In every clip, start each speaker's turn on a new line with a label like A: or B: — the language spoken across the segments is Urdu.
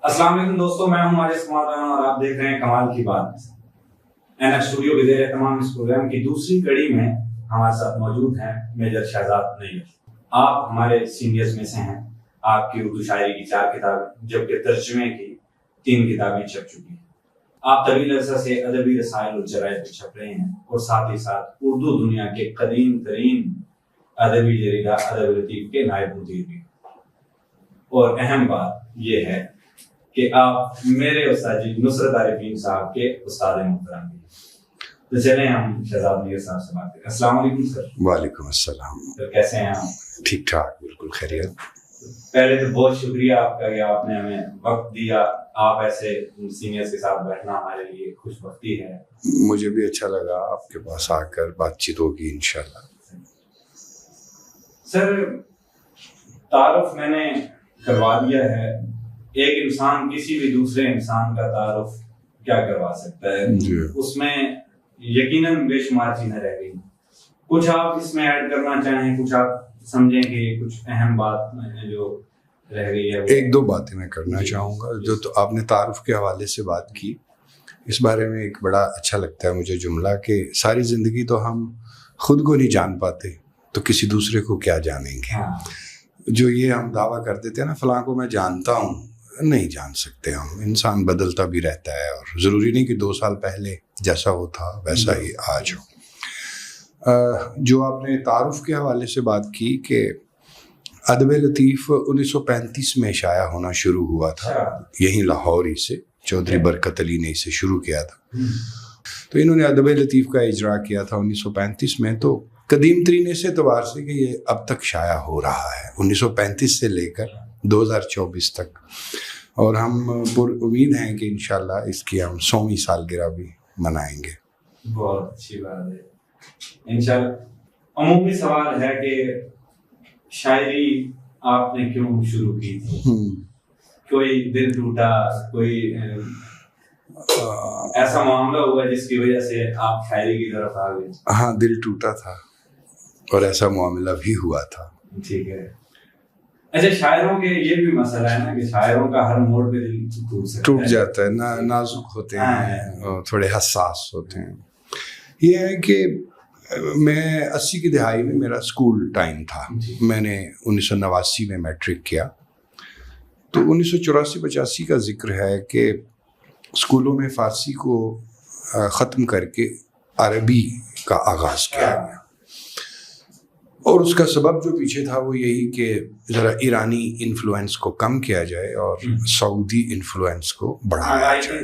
A: السلام علیکم دوستوں، میں ہوں ماجد کمال اور آپ دیکھ رہے ہیں کمال کی بات۔ این ایف اسٹوڈیو کے زیر اہتمام اس پروگرام کی دوسری کڑی میں ہمارے ساتھ موجود ہیں میجر شہزاد نعیم۔ آپ ہمارے سینئرز میں سے ہیں۔ آپ کی اردو شاعری کی 4 کتابیں جبکہ ترجمے کی 3 کتابیں چھپ چکی ہیں۔ آپ طویل عرصہ سے ادبی رسائل اور جرائد میں چھپ رہے ہیں اور ساتھ ہی ساتھ اردو دنیا کے قدیم ترین ادبی جریدہ ادب لطیف کے نائب مدیر بھی۔ اور اہم بات یہ ہے کہ آپ میرے استاد جی نصرت عارفین صاحب کے استاد محترم بھی۔ تو چلیں ہم شہزاد نیر صاحب سے بات کریں۔ السلام علیکم سر۔
B: وعلیکم السلام۔
A: تو کیسے ہیں آپ؟
B: ٹھیک ٹھاک، بالکل خیریت۔
A: پہلے تو بہت شکریہ آپ کا کہ آپ نے ہمیں وقت دیا۔ آپ ایسے سینئرز کے ساتھ بیٹھنا ہمارے لیے خوش بختی ہے۔
B: مجھے بھی اچھا لگا آپ کے پاس آ کر، بات چیت ہوگی انشاءاللہ۔
A: سر تعارف میں نے کروا دیا ہے، ایک انسان کسی بھی دوسرے انسان کا تعارف کیا کروا سکتا ہے؟ اس میں یقیناً بے شمار چیزیں رہ گئی۔ کچھ آپ اس میں ایڈ کرنا چاہیں، کچھ آپ سمجھیں کہ کچھ اہم بات جو رہ گئی ہے؟
B: 1-2 باتیں میں کرنا چاہوں گا۔ جو تو آپ نے تعارف کے حوالے سے بات کی، اس بارے میں ایک بڑا اچھا لگتا ہے مجھے جملہ کہ ساری زندگی تو ہم خود کو نہیں جان پاتے تو کسی دوسرے کو کیا جانیں گے۔ جو یہ ہم دعویٰ کر دیتے ہیں نا فلاں کو میں جانتا ہوں، نہیں جان سکتے ہم۔ انسان بدلتا بھی رہتا ہے اور ضروری نہیں کہ 2 سال پہلے جیسا وہ تھا ویسا ہی آج ہو۔ جو آپ نے تعارف کے حوالے سے بات کی کہ ادب لطیف 1935 میں شائع ہونا شروع ہوا تھا، یہیں لاہور ہی سے چودھری برکت علی نے اسے شروع کیا تھا۔ تو انہوں نے ادب لطیف کا اجرا کیا تھا 1935 میں۔ تو قدیم ترین اس اعتبار سے کہ یہ اب تک شائع ہو رہا ہے 1935 سے لے کر 2024 تک، اور ہم پر امید ہیں کہ انشاءاللہ اس کی ہم 100ویں سالگرہ بھی منائیں گے۔
A: بہت اچھی بات ہے انشاءاللہ۔ عمومی سوال ہے کہ شاعری آپ نے کیوں شروع کی تھی؟ کوئی دل ٹوٹا، کوئی ایسا معاملہ ہوا جس کی وجہ سے آپ شاعری کی طرف آ گئے؟
B: ہاں، دل ٹوٹا تھا اور ایسا معاملہ بھی ہوا تھا۔
A: ٹھیک ہے۔ اچھا، شاعروں کے یہ بھی مسئلہ ہے نا کہ شاعروں کا ہر موڑ پہ دل
B: ٹوٹ جاتا ہے، نازک ہوتے ہیں اور تھوڑے حساس ہوتے ہیں۔ یہ ہے کہ میں 80 کی دہائی میں میرا اسکول ٹائم تھا۔ میں نے 1989 میں میٹرک کیا، تو 1984-85 کا ذکر ہے کہ اسکولوں میں فارسی کو ختم کر کے عربی کا آغاز کیا گیا، اور اس کا سبب جو پیچھے تھا وہ یہی کہ ذرا ایرانی انفلوئنس کو کم کیا جائے اور سعودی انفلوئنس کو بڑھایا جائے۔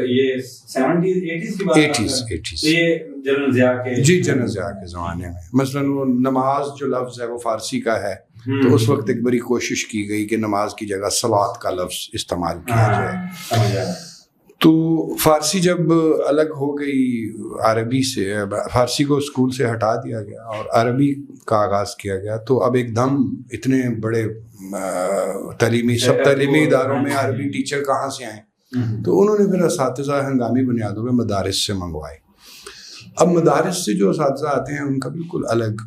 A: یہ 70s کی بات ہے؟
B: 80s
A: یہ جنرل ضیاء کے،
B: جی جنرل ضیاء کے زمانے میں مثلاً وہ نماز جو لفظ ہے وہ فارسی کا ہے، تو اس وقت ایک بڑی کوشش کی گئی کہ نماز کی جگہ صلاۃ کا لفظ استعمال کیا جائے۔ تو فارسی جب الگ ہو گئی عربی سے، فارسی کو اسکول سے ہٹا دیا گیا اور عربی کا آغاز کیا گیا، تو اب ایک دم اتنے بڑے تعلیمی اداروں میں عربی ٹیچر کہاں سے آئیں؟ تو انہوں نے پھر اساتذہ ہنگامی بنیادوں پہ مدارس سے منگوائے۔ اب مدارس سے جو اساتذہ آتے ہیں ان کا بالکل الگ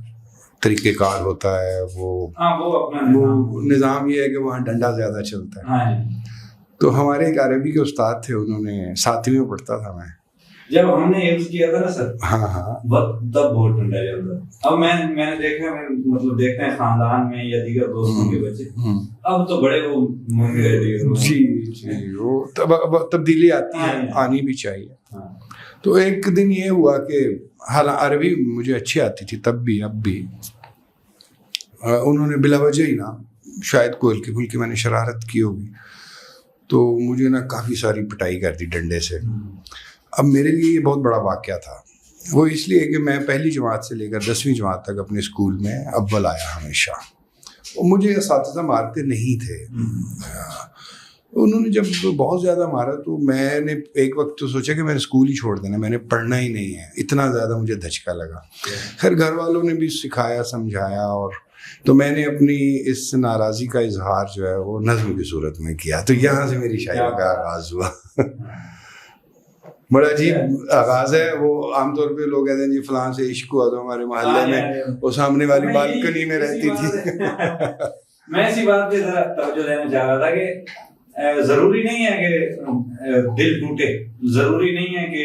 B: طریقہ کار ہوتا ہے۔ وہ نظام یہ ہے کہ وہاں ڈنڈا زیادہ چلتا ہے۔ تو ہمارے ایک عربی کے استاد تھے، انہوں نے 7ویں میں پڑھتا تھا میں،
A: جب ہم نے ایڈز کیا تھا نا سر،
B: ہاں
A: تب بہت ٹھنڈا چلتا۔ اب میں نے دیکھا، مطلب دیکھتے ہیں خاندان میں یا دیگر دوستوں کے بچے، اب تو بڑے وہ مانگ رہے تھے۔
B: جی وہ تبدیلی آتی ہے، آنی بھی چاہیے۔ تو ایک دن یہ ہوا کہ حالانکہ عربی مجھے اچھی آتی تھی تب بھی، اب بھی انہوں نے بلا وجہ ہی نا، شاید کوئی ہلکی پھلکی میں نے شرارت کی ہوگی، تو مجھے نا کافی ساری پٹائی کر دی ڈنڈے سے۔ اب میرے لیے یہ بہت بڑا واقعہ تھا، وہ اس لیے کہ میں پہلی جماعت سے لے کر 10ویں جماعت تک اپنے اسکول میں اول آیا ہمیشہ۔ مجھے اساتذہ مارتے نہیں تھے، انہوں نے جب بہت زیادہ مارا تو میں نے ایک وقت تو سوچا کہ میں نے اسکول ہی چھوڑ دینا، میں نے پڑھنا ہی نہیں ہے، اتنا زیادہ مجھے دھچکا لگا۔ خیر گھر والوں نے بھی سکھایا سمجھایا، اور تو میں نے اپنی اس ناراضی کا اظہار جو ہے وہ نظم کی صورت میں کیا، تو یہاں سے میری شاعری کا آغاز ہوا۔ بڑا عجیب آغاز ہے وہ۔ عام طور پہ لوگ کہتے ہیں جی فلاں سے عشق ہوا، تو ہمارے محلے میں وہ سامنے والی بالکنی میں رہتی تھی۔
A: میں اسی بات پہ ذرا توجہ دینا چاہ رہا تھا کہ ضروری نہیں ہے کہ دل ٹوٹے، ضروری نہیں ہے کہ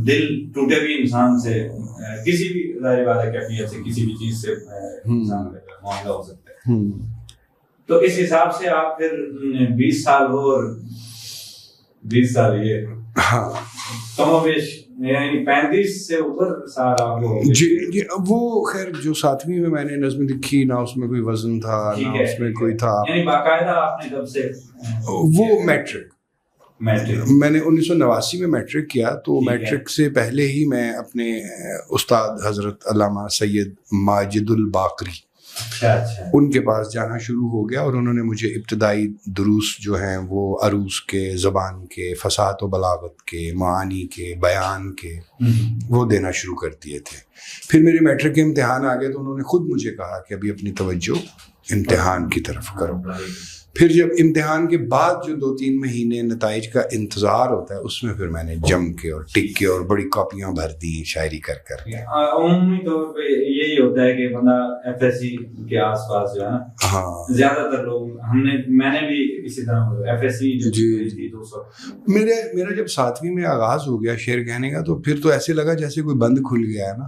A: دل ٹوٹے بھی انسان سے، کسی بھی ظاہر بات ہے کیفیت سے، کسی بھی چیز سے انسان کا معاملہ ہو سکتا ہے. تو اس حساب سے آپ پھر 20 سال ہو اور 20 سال یہ کم و بیش یعنی 35 سے اوپر سال آپ کو.
B: جی وہ خیر جو 7ویں میں نے نظم لکھی، نہ اس میں کوئی وزن تھا نہ اس میں کوئی تھا.
A: یعنی باقاعدہ آپ نے کب سے
B: وہ میٹرک میں نے 1989 میں میٹرک کیا، تو میٹرک سے پہلے ہی میں اپنے استاد حضرت علامہ سید ماجد الباقری ان کے پاس جانا شروع ہو گیا، اور انہوں نے مجھے ابتدائی دروس جو ہیں وہ عروض کے، زبان کے، فصاحت و بلاغت کے، معانی کے، بیان کے، وہ دینا شروع کر دیے تھے. پھر میرے میٹرک کے امتحان آ گئے تو انہوں نے خود مجھے کہا کہ ابھی اپنی توجہ امتحان کی طرف کرو. پھر جب امتحان کے بعد جو 2-3 مہینے نتائج کا انتظار ہوتا ہے، اس میں پھر میں نے جم کے اور ٹک کے اور بڑی کاپیاں بھر دی شاعری کر کر.
A: عمومی طور پہ یہی ہوتا ہے کہ بندہ ایف ایس سی کے آس پاس جو ہے نا، زیادہ تر لوگ، میں نے بھی اسی طرح ایف ایس سی جی
B: میرا جب 7ویں میں آغاز ہو گیا شعر کہنے کا، تو پھر تو ایسے لگا جیسے کوئی بند کھل گیا ہے نا.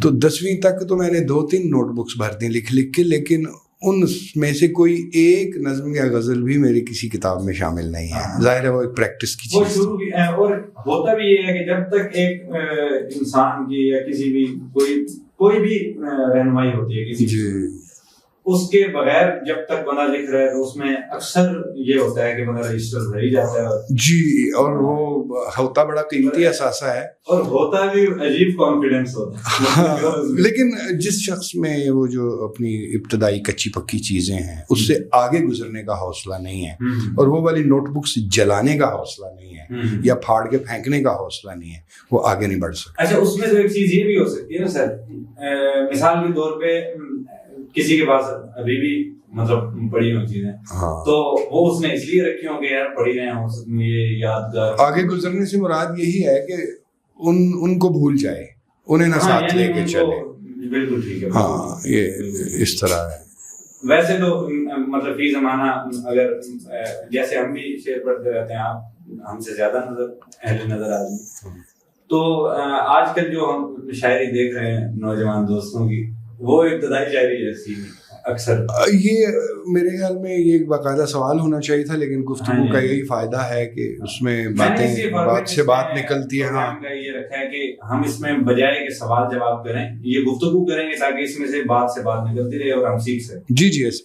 B: تو 10ویں تک تو میں نے 2-3 نوٹ بکس بھر دی لکھ کے، لیکن ان میں سے کوئی ایک نظم یا غزل بھی میری کسی کتاب میں شامل نہیں ہے. ظاہر ہے وہ ایک پریکٹس کی چیز
A: ہے. اور ہوتا بھی یہ ہے کہ جب تک ایک انسان کی یا کسی بھی کوئی بھی رہنمائی ہوتی ہے کسی اس کے بغیر جب تک بندہ لکھ رہا ہے تو اس میں اکثر یہ ہوتا ہے کہ بندہ رجسٹر بھر ہی جاتا ہے.
B: جی، اور وہ ہوتا بڑا قیمتی اثاثہ ہے، اور
A: ہوتا بھی عجیب کانفیڈنس ہوتا ہے.
B: لیکن جس شخص میں وہ جو اپنی ابتدائی کچی پکی چیزیں ہیں اس سے آگے گزرنے کا حوصلہ نہیں ہے، اور وہ والی نوٹ بکس جلانے کا حوصلہ نہیں ہے یا پھاڑ کے پھینکنے کا حوصلہ نہیں ہے، وہ آگے نہیں بڑھ سکتا.
A: اچھا، اس میں تو ایک چیز یہ بھی ہو سکتی ہے نا سر، مثال کے طور پہ کسی کے پاس ابھی بھی مطلب پڑھی ہوئی چیزیں تو وہ اس نے اس لیے رکھی ہوں کہ یار پڑھی رہے ہوں، یہ یادگار.
B: آگے گزرنے سے مراد یہی ہے کہ ان کو بھول جائے، انہیں نہ ساتھ لے کے چلے.
A: بالکل ٹھیک ہے.
B: ہاں، یہ اس طرح ہے.
A: ویسے تو مطلب فی زمانہ اگر جیسے ہم بھی شعر پڑھتے رہتے ہیں، آپ ہم سے زیادہ اہل نظر آدمی، تو آج کل جو ہم شاعری دیکھ رہے ہیں نوجوان دوستوں کی، وہ ابتدائی شاعری جیسی اکثر. یہ
B: میرے خیال میں یہ ایک باقاعدہ سوال ہونا چاہیے تھا، لیکن گفتگو کا یہی فائدہ ہے کہ اس میں بات سے بات نکلتی ہے. ہاں،
A: یہ رکھا ہے کہ ہم اس میں بجائے کہ سوال جواب کریں، یہ گفتگو کریں گے تاکہ اس میں سے بات نکلتی رہے اور ہم سیکھ سکیں.
B: جی ایسے